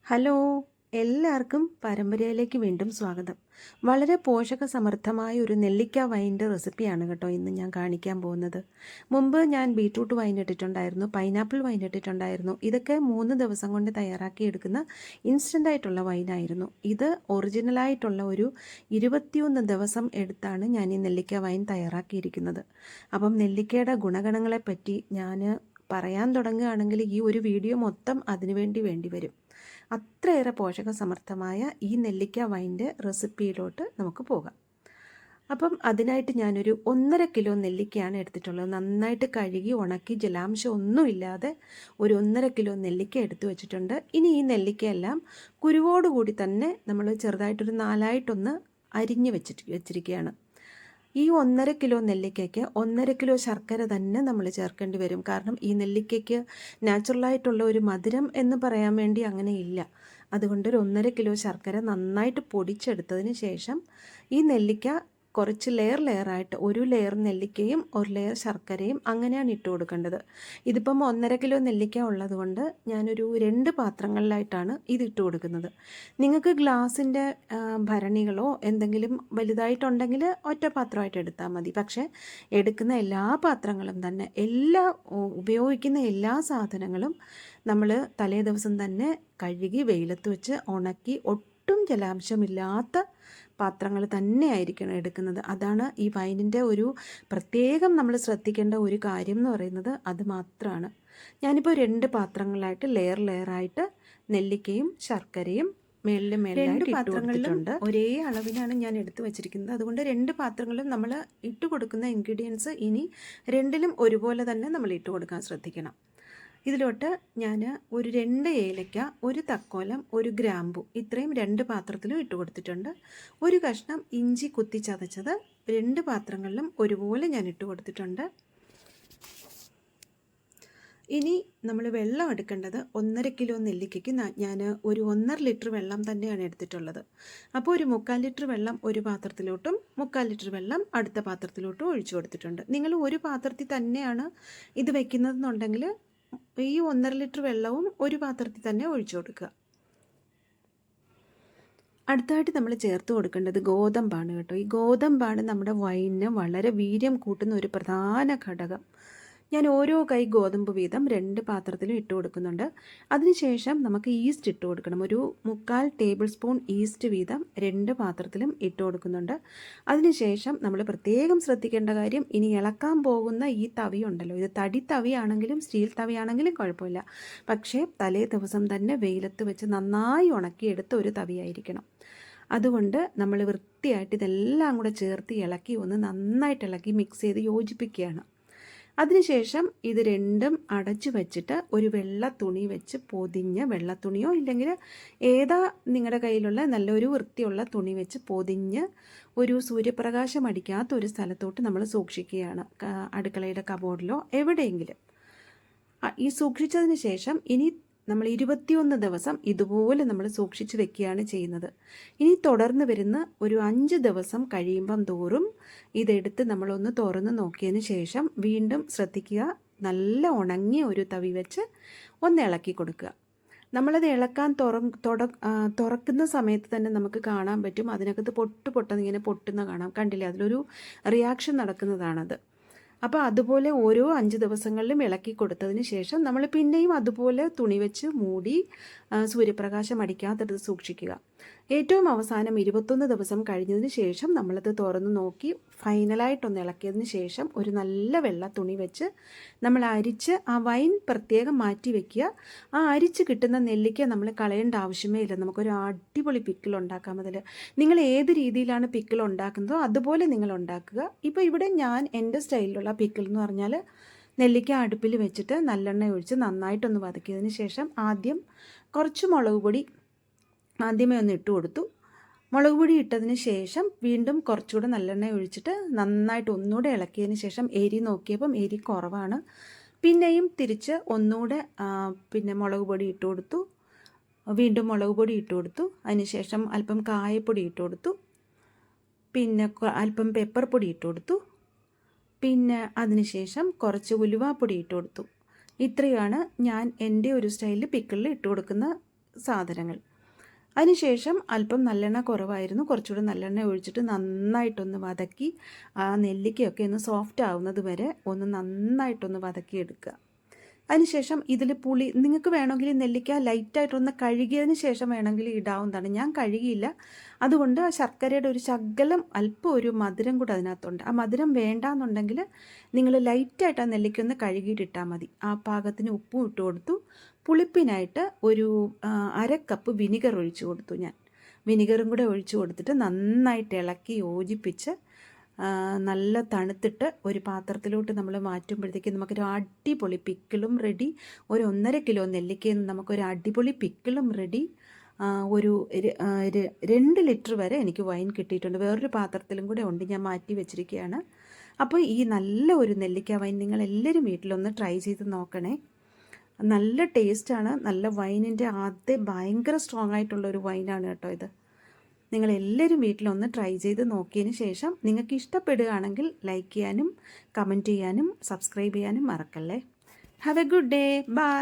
Hello, എല്ലാവർക്കും പരമ്പരയിലേക്ക് വീണ്ടും സ്വാഗതം. വളരെ പോഷകസമൃദ്ധമായ ഒരു നെല്ലിക്ക വൈൻ്റെ റെസിപ്പിയാണ് കേട്ടോ ഇന്ന് ഞാൻ കാണിക്കാൻ പോകുന്നത്. മുമ്പ് ഞാൻ ബീട്രൂട്ട് വൈൻ ഇട്ടിട്ടുണ്ടായിരുന്നു, പൈനാപ്പിൾ വൈൻ ഇട്ടിട്ടുണ്ടായിരുന്നു. ഇതൊക്കെ 3 ദിവസം കൊണ്ട് തയ്യാറാക്കിയെടുക്കുന്ന ഇൻസ്റ്റൻ്റ് ആയിട്ടുള്ള വൈനായിരുന്നു. ഇത് ഒറിജിനലായിട്ടുള്ള ഒരു 21 ദിവസം എടുത്താണ് ഞാൻ ഈ നെല്ലിക്ക വൈൻ തയ്യാറാക്കിയിരിക്കുന്നത്. അപ്പം നെല്ലിക്കയുടെ ഗുണഗണങ്ങളെപ്പറ്റി ഞാൻ പറയാൻ തുടങ്ങുകയാണെങ്കിൽ ഈ ഒരു വീഡിയോ മൊത്തം വേണ്ടി വരും. അത്രയേറെ പോഷകസമൃദ്ധമായ ഈ നെല്ലിക്ക വൈൻ്റെ റെസിപ്പിയിലോട്ട് നമുക്ക് പോകാം. അപ്പം അതിനായിട്ട് ഞാനൊരു 1.5 കിലോ നെല്ലിക്കയാണ് എടുത്തിട്ടുള്ളത്. നന്നായിട്ട് കഴുകി ഉണക്കി ജലാംശം ഒന്നുമില്ലാതെ ഒരു 1.5 കിലോ നെല്ലിക്ക എടുത്തു വെച്ചിട്ടുണ്ട്. ഇനി ഈ നെല്ലിക്കയെല്ലാം കുരുവോടുകൂടി തന്നെ നമ്മൾ ചെറുതായിട്ടൊരു 4ആയിട്ടൊന്ന് അരിഞ്ഞ് വെച്ചിരിക്കുകയാണ്. ഈ 1.5 കിലോ നെല്ലിക്കയ്ക്ക് 1.5 കിലോ ശർക്കര തന്നെ നമ്മൾ ചേർക്കേണ്ടി വരും. കാരണം ഈ നെല്ലിക്കയ്ക്ക് നാച്ചുറലായിട്ടുള്ള ഒരു മധുരം എന്ന് പറയാൻ വേണ്ടി അങ്ങനെ ഇല്ല. അതുകൊണ്ട് ഒരു 1.5 കിലോ ശർക്കര നന്നായിട്ട് പൊടിച്ചെടുത്തതിന് ശേഷം ഈ നെല്ലിക്ക കുറച്ച് ലെയറായിട്ട് ഒരു ലെയർ നെല്ലിക്കയും ഒരു ലെയർ ശർക്കരയും അങ്ങനെയാണ് ഇട്ട് കൊടുക്കേണ്ടത്. ഇതിപ്പം 1.5 കിലോ നെല്ലിക്ക ഉള്ളതുകൊണ്ട് ഞാനൊരു 2 പാത്രങ്ങളിലായിട്ടാണ് ഇത് ഇട്ട് കൊടുക്കുന്നത്. നിങ്ങൾക്ക് ഗ്ലാസിൻ്റെ ഭരണികളോ എന്തെങ്കിലും വലുതായിട്ടുണ്ടെങ്കിൽ ഒറ്റ പാത്രമായിട്ട് എടുത്താൽ മതി. പക്ഷേ എടുക്കുന്ന എല്ലാ പാത്രങ്ങളും തന്നെ ഉപയോഗിക്കുന്ന എല്ലാ സാധനങ്ങളും നമ്മൾ തലേ ദിവസം തന്നെ കഴുകി വെയിലത്ത് വെച്ച് ഉണക്കി ഒട്ടും ജലാംശമില്ലാത്ത പാത്രങ്ങൾ തന്നെ ആയിരിക്കണം എടുക്കുന്നത്. അതാണ് ഈ വൈനിൻ്റെ ഒരു പ്രത്യേകം നമ്മൾ ശ്രദ്ധിക്കേണ്ട ഒരു കാര്യം എന്ന് പറയുന്നത് അത് മാത്രമാണ്. ഞാനിപ്പോൾ 2 പാത്രങ്ങളായിട്ട് ലെയറായിട്ട് നെല്ലിക്കയും ശർക്കരയും മേളിലായിട്ട് പാത്രങ്ങളിലുണ്ട്. ഒരേ അളവിനാണ് ഞാൻ എടുത്തു വച്ചിരിക്കുന്നത്. അതുകൊണ്ട് 2 പാത്രങ്ങളിലും നമ്മൾ ഇട്ട് കൊടുക്കുന്ന ഇൻഗ്രീഡിയൻസ് ഇനി 2ലും ഒരുപോലെ തന്നെ നമ്മൾ ഇട്ട് കൊടുക്കാൻ ശ്രദ്ധിക്കണം. ഇതിലോട്ട് ഞാൻ ഒരു 2 ഏലയ്ക്ക, ഒരു തക്കോലം, ഒരു ഗ്രാമ്പു ഇത്രയും 2 പാത്രത്തിലും ഇട്ട് കൊടുത്തിട്ടുണ്ട്. ഒരു കഷ്ണം ഇഞ്ചി കുത്തി ചതച്ചത് 2 പാത്രങ്ങളിലും ഒരുപോലെ ഞാൻ ഇട്ട് കൊടുത്തിട്ടുണ്ട്. ഇനി നമ്മൾ വെള്ളം എടുക്കേണ്ടത് 1.5 കിലോ നെല്ലിക്കയ്ക്ക് ഞാൻ ഒരു 1.5 ലിറ്റർ വെള്ളം തന്നെയാണ് എടുത്തിട്ടുള്ളത്. അപ്പോൾ ഒരു 3/4 ലിറ്റർ വെള്ളം ഒരു പാത്രത്തിലോട്ടും 3/4 ലിറ്റർ വെള്ളം അടുത്ത പാത്രത്തിലോട്ടും ഒഴിച്ചു കൊടുത്തിട്ടുണ്ട്. നിങ്ങൾ ഒരു പാത്രത്തിൽ തന്നെയാണ് ഇത് വെക്കുന്നതെന്നുണ്ടെങ്കിൽ ഈ 1.5 ലിറ്റർ വെള്ളവും ഒരു പാത്രത്തിൽ തന്നെ ഒഴിച്ചു കൊടുക്കുക. അടുത്തായിട്ട് നമ്മൾ ചേർത്ത് കൊടുക്കേണ്ടത് ഗോതമ്പാണ് കേട്ടോ. ഈ ഗോതമ്പാണ് നമ്മുടെ വൈനിന് വളരെ വീര്യം കൂട്ടുന്ന ഒരു പ്രധാന ഘടകം. ഞാൻ ഓരോ കൈ ഗോതമ്പ് വീതം 2 പാത്രത്തിലും ഇട്ട് കൊടുക്കുന്നുണ്ട്. അതിനുശേഷം നമുക്ക് ഈസ്റ്റ് ഇട്ട് കൊടുക്കണം. ഒരു 3/4 ടേബിൾ സ്പൂൺ ഈസ്റ്റ് വീതം 2 പാത്രത്തിലും ഇട്ട് കൊടുക്കുന്നുണ്ട്. അതിനുശേഷം നമ്മൾ പ്രത്യേകം ശ്രദ്ധിക്കേണ്ട കാര്യം, ഇനി ഇളക്കാൻ പോകുന്ന ഈ തവി ഉണ്ടല്ലോ, ഇത് തടി തവിയാണെങ്കിലും സ്റ്റീൽ തവിയാണെങ്കിലും കുഴപ്പമില്ല. പക്ഷേ തലേ ദിവസം തന്നെ വെയിലത്ത് വെച്ച് നന്നായി ഉണക്കിയെടുത്ത ഒരു തവിയായിരിക്കണം. അതുകൊണ്ട് നമ്മൾ വൃത്തിയായിട്ട് ഇതെല്ലാം കൂടെ ചേർത്ത് ഇളക്കി ഒന്ന് നന്നായിട്ട് ഇളക്കി മിക്സ് ചെയ്ത് യോജിപ്പിക്കുകയാണ്. അതിനുശേഷം ഇത് രണ്ടും അടച്ചു വെച്ചിട്ട് ഒരു വെള്ള തുണി വെച്ച് പൊതിഞ്ഞ്, വെള്ള തുണിയോ ഇല്ലെങ്കിൽ ഏതാ നിങ്ങളുടെ കയ്യിലുള്ള നല്ലൊരു വൃത്തിയുള്ള തുണി വെച്ച് പൊതിഞ്ഞ് ഒരു സൂര്യപ്രകാശം അടിക്കാത്ത ഒരു സ്ഥലത്തോട്ട് നമ്മൾ സൂക്ഷിക്കുകയാണ്. അടുക്കളയുടെ കബോർഡിലോ എവിടെയെങ്കിലും. ഈ സൂക്ഷിച്ചതിന് ശേഷം ഇനി നമ്മൾ 21 ദിവസം ഇതുപോലെ നമ്മൾ സൂക്ഷിച്ച് വെക്കുകയാണ് ചെയ്യുന്നത്. ഇനി തുടർന്ന് വരുന്ന ഒരു 5 ദിവസം കഴിയുമ്പം തോറും ഇതെടുത്ത് നമ്മളൊന്ന് തുറന്ന് നോക്കിയതിന് ശേഷം വീണ്ടും ശ്രദ്ധിക്കുക, നല്ല ഉണങ്ങിയ ഒരു തവി വെച്ച് ഒന്ന് ഇളക്കി കൊടുക്കുക. നമ്മളത് ഇളക്കാൻ തുറക്കുന്ന സമയത്ത് തന്നെ നമുക്ക് കാണാൻ പറ്റും, അതിനകത്ത് പൊട്ടുന്ന പൊട്ടുന്ന കാണാം. കണ്ടില്ലേ, അതിലൊരു റിയാക്ഷൻ നടക്കുന്നതാണത്. അപ്പോൾ അതുപോലെ ഓരോ 5 ദിവസങ്ങളിലും ഇളക്കി കൊടുത്തതിന് ശേഷം നമ്മൾ പിന്നെയും അതുപോലെ തുണി വെച്ച് മൂടി സൂര്യപ്രകാശം അടിക്കാത്തത് സൂക്ഷിക്കുക. ഏറ്റവും അവസാനം 21 ദിവസം കഴിഞ്ഞതിന് ശേഷം നമ്മളത് തുറന്ന് നോക്കി ഫൈനലായിട്ടൊന്ന് ഇളക്കിയതിന് ശേഷം ഒരു നല്ല വെള്ള തുണി വെച്ച് നമ്മൾ അരിച്ച് ആ വൈൻ പ്രത്യേകം മാറ്റി വയ്ക്കുക. ആ അരിച്ച് കിട്ടുന്ന നെല്ലിക്ക നമ്മൾ കളയേണ്ട ആവശ്യമേ ഇല്ല. നമുക്കൊരു അടിപൊളി പിക്കിൾ ഉണ്ടാക്കാം. അതിൽ നിങ്ങൾ ഏത് രീതിയിലാണ് പിക്കിൾ ഉണ്ടാക്കുന്നതോ അതുപോലെ നിങ്ങൾ ഉണ്ടാക്കുക. ഇപ്പോൾ ഇവിടെ ഞാൻ എൻ്റെ സ്റ്റൈലിലുള്ള പിക്കിൾ എന്ന് പറഞ്ഞാൽ നെല്ലിക്ക അടുപ്പിൽ വെച്ചിട്ട് നല്ലെണ്ണ ഒഴിച്ച് നന്നായിട്ടൊന്ന് വതക്കിയതിന് ശേഷം ആദ്യം കുറച്ച് മുളക് പൊടി ആദ്യമേ ഒന്ന് ഇട്ട് കൊടുത്തു. മുളക് പൊടി ഇട്ടതിന് ശേഷം വീണ്ടും കുറച്ചുകൂടെ നല്ലെണ്ണ ഒഴിച്ചിട്ട് നന്നായിട്ട് ഒന്നുകൂടെ ഇളക്കിയതിന് ശേഷം എരി നോക്കിയപ്പം എരി കുറവാണ്. പിന്നെയും തിരിച്ച് ഒന്നുകൂടെ മുളക് പൊടി ഇട്ട് കൊടുത്തു. വീണ്ടും മുളക് പൊടി ഇട്ട് കൊടുത്തു. അതിനുശേഷം അല്പം കായപ്പൊടി ഇട്ട് കൊടുത്തു. പിന്നെ അല്പം പെപ്പർ പൊടി ഇട്ട് കൊടുത്തു. പിന്നെ അതിനുശേഷം കുറച്ച് ഉലുവാപ്പൊടി ഇട്ട് കൊടുത്തു. ഇത്രയാണ് ഞാൻ എൻ്റെ ഒരു സ്റ്റൈലിൽ പിക്കിളിൽ ഇട്ട് കൊടുക്കുന്ന സാധനങ്ങൾ. അതിനുശേഷം അല്പം നല്ലെണ്ണ കുറവായിരുന്നു, കുറച്ചുകൂടി നല്ലെണ്ണ ഒഴിച്ചിട്ട് നന്നായിട്ടൊന്ന് വതക്കി ആ നെല്ലിക്കയൊക്കെ ഒന്ന് സോഫ്റ്റ് ആവുന്നത് വരെ ഒന്ന് നന്നായിട്ടൊന്ന് വതക്കിയെടുക്കുക. അതിനുശേഷം ഇതിൽ പുളി നിങ്ങൾക്ക് വേണമെങ്കിൽ നെല്ലിക്ക ലൈറ്റായിട്ടൊന്ന് കഴുകിയതിന് ശേഷം വേണമെങ്കിൽ ഇടാവുന്നതാണ്. ഞാൻ കഴുകിയില്ല, അതുകൊണ്ട് ആ ശർക്കരയുടെ ഒരു ശകലം അല്പം ഒരു മധുരം കൂടെ അതിനകത്തുണ്ട്. ആ മധുരം വേണ്ടാന്നുണ്ടെങ്കിൽ നിങ്ങൾ ലൈറ്റായിട്ട് ആ നെല്ലിക്ക ഒന്ന് കഴുകിയിട്ടിട്ടാൽ മതി. ആ പാകത്തിന് ഉപ്പും ഇട്ട് കൊടുത്തു. പുളിപ്പിനായിട്ട് ഒരു 1/2 കപ്പ് വിനിഗർ ഒഴിച്ചു കൊടുത്തു ഞാൻ. വിനിഗറും കൂടെ ഒഴിച്ചു കൊടുത്തിട്ട് നന്നായിട്ട് ഇളക്കി യോജിപ്പിച്ച് നല്ല തണുത്തിട്ട് ഒരു പാത്രത്തിലോട്ട് നമ്മൾ മാറ്റുമ്പോഴത്തേക്ക് നമുക്കൊരു അടിപൊളി പിക്കിളും റെഡി. ഒരു 1.5 കിലോ നെല്ലിക്കയിൽ നിന്ന് നമുക്കൊരു അടിപൊളി പിക്കിളും റെഡി. ഒരു 2 ലിറ്റർ വരെ എനിക്ക് വൈൻ കിട്ടിയിട്ടുണ്ട്. വേറൊരു പാത്രത്തിലും കൂടെ ഉണ്ട്, ഞാൻ മാറ്റി വെച്ചിരിക്കുകയാണ്. അപ്പോൾ ഈ നല്ല ഒരു നെല്ലിക്ക വൈൻ നിങ്ങളെല്ലാവരും വീട്ടിലൊന്ന് ട്രൈ ചെയ്ത് നോക്കണേ. നല്ല ടേസ്റ്റാണ്. നല്ല വൈനിൻ്റെ ഭയങ്കര സ്ട്രോങ് ആയിട്ടുള്ളൊരു വൈനാണ് കേട്ടോ ഇത്. നിങ്ങളെല്ലാവരും വീട്ടിലൊന്ന് ട്രൈ ചെയ്ത് നോക്കിയതിന് ശേഷം നിങ്ങൾക്ക് ഇഷ്ടപ്പെടുകയാണെങ്കിൽ ലൈക്ക് ചെയ്യാനും കമൻറ്റ് ചെയ്യാനും സബ്സ്ക്രൈബ് ചെയ്യാനും മറക്കല്ലേ. Have a good day. By.